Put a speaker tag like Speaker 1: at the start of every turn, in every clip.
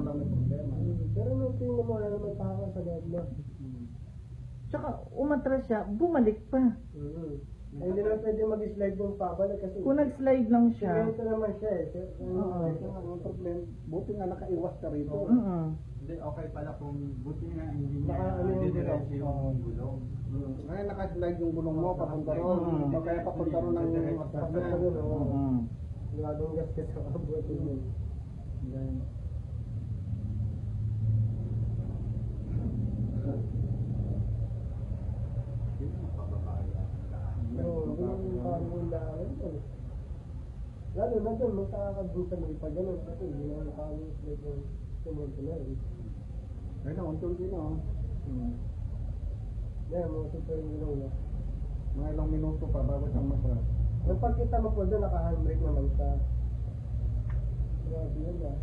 Speaker 1: lang may problema.
Speaker 2: Pero nung tingnan mo, wala naman tao sa loob mo.
Speaker 3: Tsaka umatras siya, bumalik pa.
Speaker 2: Ay, hindi naman pwede mag-slide yung pabalik kasi.
Speaker 3: Kung nag-slide lang siya.
Speaker 2: Ito naman siya eh.
Speaker 1: Ang problem, buti nga nakaiwas ka rito.
Speaker 4: Hindi, okay pala kung buti nga hindi niya
Speaker 2: Ano yung
Speaker 4: didiretso yung gulong.
Speaker 1: Ngayon nakaslide yung gulong mo, papunta ron. Kaya papunta ron ng
Speaker 2: Papunta ron, oo. Ladong gas ka sa kabutin mo. Oo, yung pangulaan ito. Lalo na doon, magkakagbutan mo pa ganun kasi hindi naman nakakagbutan yung sumunod na rin.
Speaker 1: Ayun, unti-unti na.
Speaker 2: Yan, mga super gulong na.
Speaker 1: Mga ilang minuto pa bago siyang masarap.
Speaker 2: Nung pagkita mo po doon, naka-handbrake naman siya. Grabe yun ah.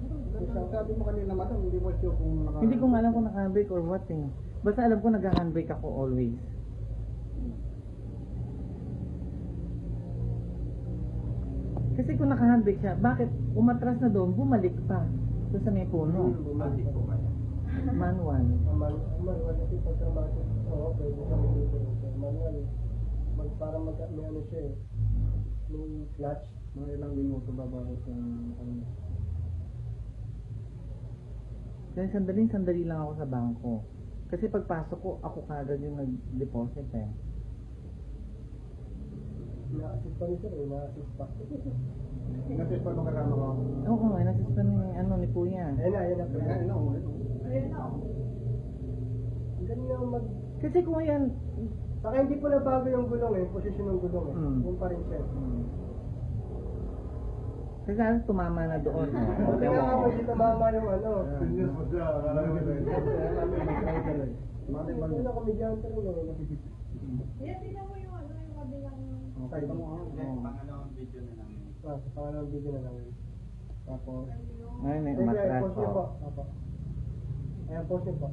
Speaker 1: Sabi mo kanina madam, hindi mo sure kung
Speaker 3: Hindi ko nga alam kung naka-handbrake or what eh. Basta alam ko nag-handbrake ako always. Kasi kung naka-handbrake siya, bakit umatras na doon, bumalik pa doon sa may puno?
Speaker 4: Bumalik po kaya.
Speaker 3: Manual.
Speaker 2: Manual kasi pag-traumatic. Oo, pwede kami dito. Manual. Para may ano siya eh. May clutch.
Speaker 1: mga ilang minuto ba bago siyang
Speaker 3: Kaya sandali lang ako sa bangko. Kasi pagpasok ko, ako kagad yung nag-deposit eh.
Speaker 2: Na-assist pa rin sir eh. Na-assist pa.
Speaker 1: Kasi pa nung kasama ko.
Speaker 3: Oo, nasis pa ni Kuya.
Speaker 2: Ayun na, ayun na.
Speaker 1: Ayun na,
Speaker 2: Ang ganyan yung mag...
Speaker 3: Kasi kung yan,
Speaker 2: Saka hindi po nabago yung gulong eh. Posisyon ng gulong eh. Yung pa rin siya.
Speaker 3: kasi ano, tumama na doon.
Speaker 2: Buti nga ako hindi tumama yung ano. Hindi na komedyante rin eh.
Speaker 5: Yan, tingnan mo yung ano, yung kabilang...
Speaker 1: Okay, ito mo ha.
Speaker 4: Pangalawang video na lang.
Speaker 2: Sa pangalawang video na lang yun.
Speaker 1: Tapos,
Speaker 3: Ngayon may
Speaker 2: Sige,
Speaker 3: umatras
Speaker 2: post niyo po.
Speaker 3: po.
Speaker 2: Apo. Ayan, post niyo po.